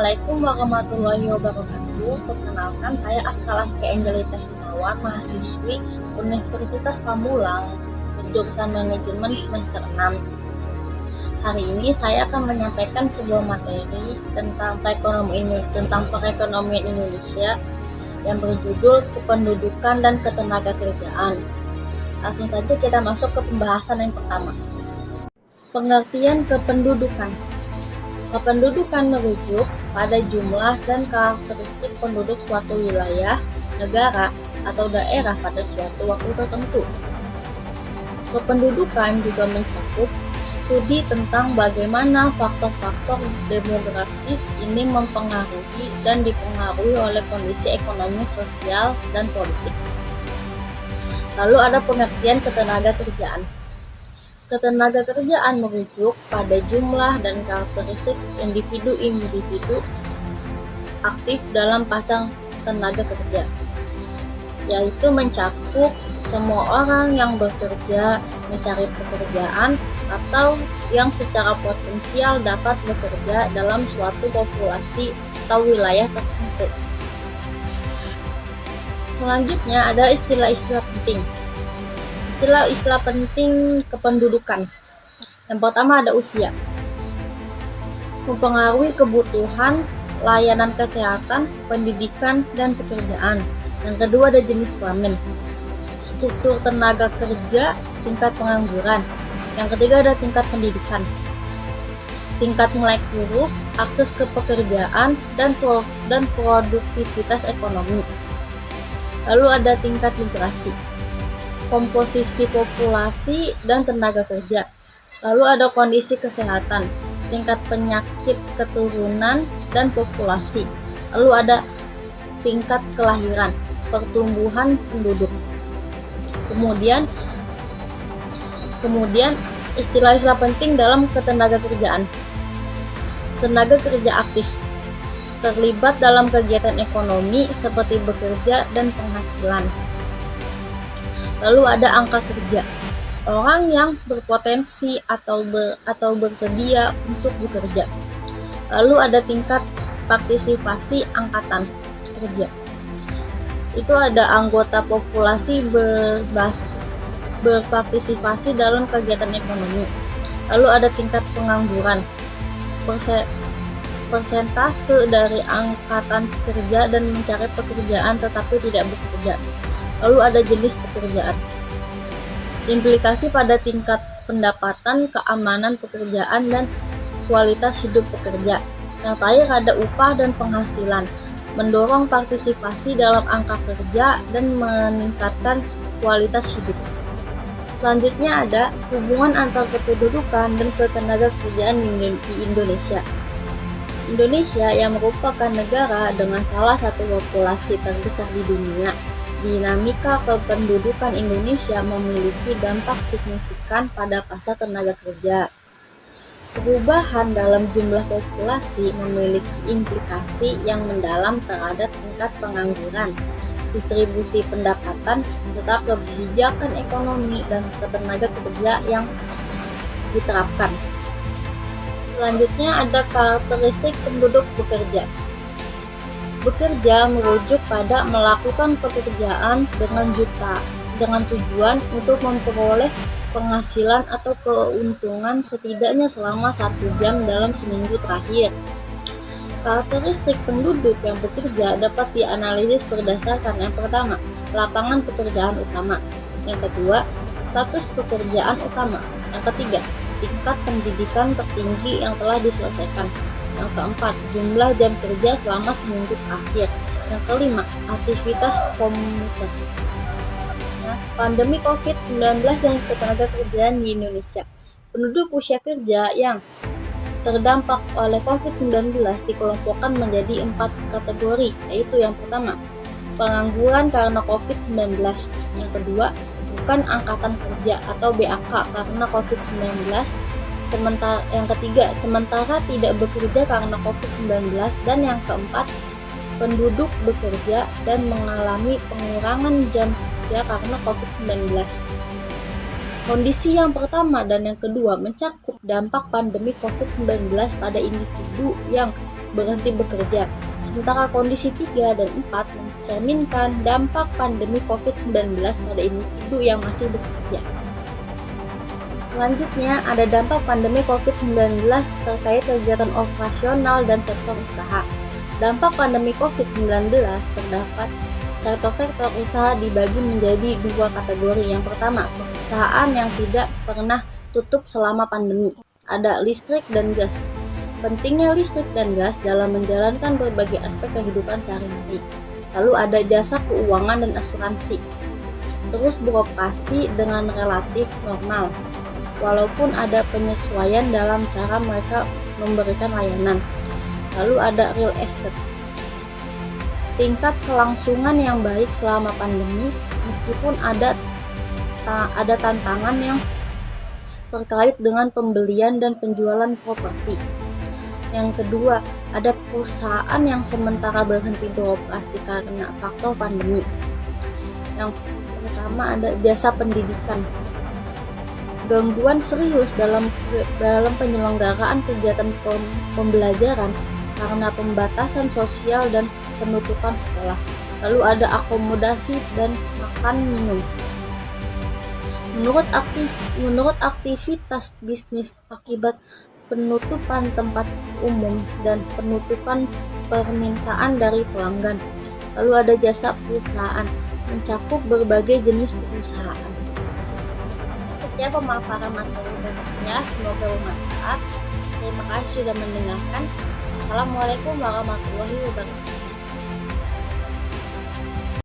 Assalamualaikum warahmatullahi wabarakatuh. Perkenalkan, saya Askalaski Angelita Himawan, mahasiswi Universitas Pamulang, jurusan Manajemen semester 6. Hari ini saya akan menyampaikan sebuah materi tentang perekonomian Indonesia yang berjudul Kependudukan dan Ketenagakerjaan. Langsung saja kita masuk ke pembahasan yang pertama. Pengertian kependudukan. Kependudukan merujuk pada jumlah dan karakteristik penduduk suatu wilayah, negara, atau daerah pada suatu waktu tertentu. Kependudukan juga mencakup studi tentang bagaimana faktor-faktor demografis ini mempengaruhi dan dipengaruhi oleh kondisi ekonomi, sosial, dan politik. Lalu ada pengertian ketenagakerjaan. Ketenagakerjaan merujuk pada jumlah dan karakteristik individu-individu aktif dalam pasar tenaga kerja, yaitu mencakup semua orang yang bekerja, mencari pekerjaan, atau yang secara potensial dapat bekerja dalam suatu populasi atau wilayah tertentu. Selanjutnya ada istilah-istilah penting. Istilah-istilah penting kependudukan. Yang pertama ada usia. Mempengaruhi kebutuhan, layanan kesehatan, pendidikan, dan pekerjaan. Yang kedua ada jenis kelamin. Struktur tenaga kerja, tingkat pengangguran. Yang ketiga ada tingkat pendidikan. Tingkat nilai huruf, akses ke pekerjaan, dan produktivitas ekonomi. Lalu ada tingkat migrasi, komposisi populasi dan tenaga kerja. Lalu ada kondisi kesehatan, tingkat penyakit keturunan dan populasi. Lalu ada tingkat kelahiran, pertumbuhan penduduk. Kemudian istilah-istilah penting dalam ketenagakerjaan. Tenaga kerja aktif, terlibat dalam kegiatan ekonomi seperti bekerja dan penghasilan. Lalu ada angka kerja, orang yang berpotensi atau bersedia untuk bekerja. Lalu ada tingkat partisipasi angkatan kerja. Itu ada anggota populasi berpartisipasi dalam kegiatan ekonomi. Lalu ada tingkat pengangguran, persentase dari angkatan kerja dan mencari pekerjaan tetapi tidak bekerja. Lalu ada jenis pekerjaan, implikasi pada tingkat pendapatan, keamanan pekerjaan, dan kualitas hidup pekerja. Yang terakhir ada upah dan penghasilan, mendorong partisipasi dalam angka kerja dan meningkatkan kualitas hidup. Selanjutnya ada hubungan antara kependudukan dan ketenagakerjaan di Indonesia. Indonesia yang merupakan negara dengan salah satu populasi terbesar di dunia, dinamika kependudukan Indonesia memiliki dampak signifikan pada pasar tenaga kerja. Perubahan dalam jumlah populasi memiliki implikasi yang mendalam terhadap tingkat pengangguran, distribusi pendapatan, serta kebijakan ekonomi dan ketenaga kerja yang diterapkan. Selanjutnya ada karakteristik penduduk bekerja. Bekerja merujuk pada melakukan pekerjaan dengan tujuan untuk memperoleh penghasilan atau keuntungan setidaknya selama 1 jam dalam seminggu terakhir. Karakteristik penduduk yang bekerja dapat dianalisis berdasarkan yang pertama, lapangan pekerjaan utama. Yang kedua, status pekerjaan utama. Yang ketiga, tingkat pendidikan tertinggi yang telah diselesaikan. Yang keempat, jumlah jam kerja selama seminggu terakhir. Yang kelima, aktivitas komuter. Pandemi COVID-19 dan ketenagakerjaan di Indonesia. Penduduk usia kerja yang terdampak oleh COVID-19 dikelompokkan menjadi 4 kategori, yaitu yang pertama, pengangguran karena COVID-19. Yang kedua, bukan angkatan kerja atau BAK karena COVID-19. Yang ketiga, sementara tidak bekerja karena COVID-19. Dan yang keempat, penduduk bekerja dan mengalami pengurangan jam kerja karena COVID-19. Kondisi yang pertama dan yang kedua mencakup dampak pandemi COVID-19 pada individu yang berhenti bekerja. Sementara kondisi 3 dan 4 mencerminkan dampak pandemi COVID-19 pada individu yang masih bekerja. Selanjutnya, ada dampak pandemi COVID-19 terkait kegiatan operasional dan sektor usaha. Dampak pandemi COVID-19 terdapat sektor-sektor usaha dibagi menjadi 2 kategori. Yang pertama, perusahaan yang tidak pernah tutup selama pandemi. Ada listrik dan gas. Pentingnya listrik dan gas dalam menjalankan berbagai aspek kehidupan sehari-hari. Lalu ada jasa keuangan dan asuransi. Terus beroperasi dengan relatif normal, walaupun ada penyesuaian dalam cara mereka memberikan layanan. Lalu ada real estate. Tingkat kelangsungan yang baik selama pandemi, meskipun ada tantangan yang terkait dengan pembelian dan penjualan properti. Yang kedua, ada perusahaan yang sementara berhenti beroperasi karena faktor pandemi. Yang pertama ada jasa pendidikan. Gangguan serius dalam penyelenggaraan kegiatan pembelajaran karena pembatasan sosial dan penutupan sekolah. Lalu ada akomodasi dan makan minum. Menurut aktivitas bisnis akibat penutupan tempat umum dan penutupan permintaan dari pelanggan. Lalu ada jasa perusahaan, mencakup berbagai jenis perusahaan. Sekian pemaparan materi dasarnya, semoga bermanfaat. Terima kasih sudah mendengarkan. Assalamualaikum warahmatullahi wabarakatuh.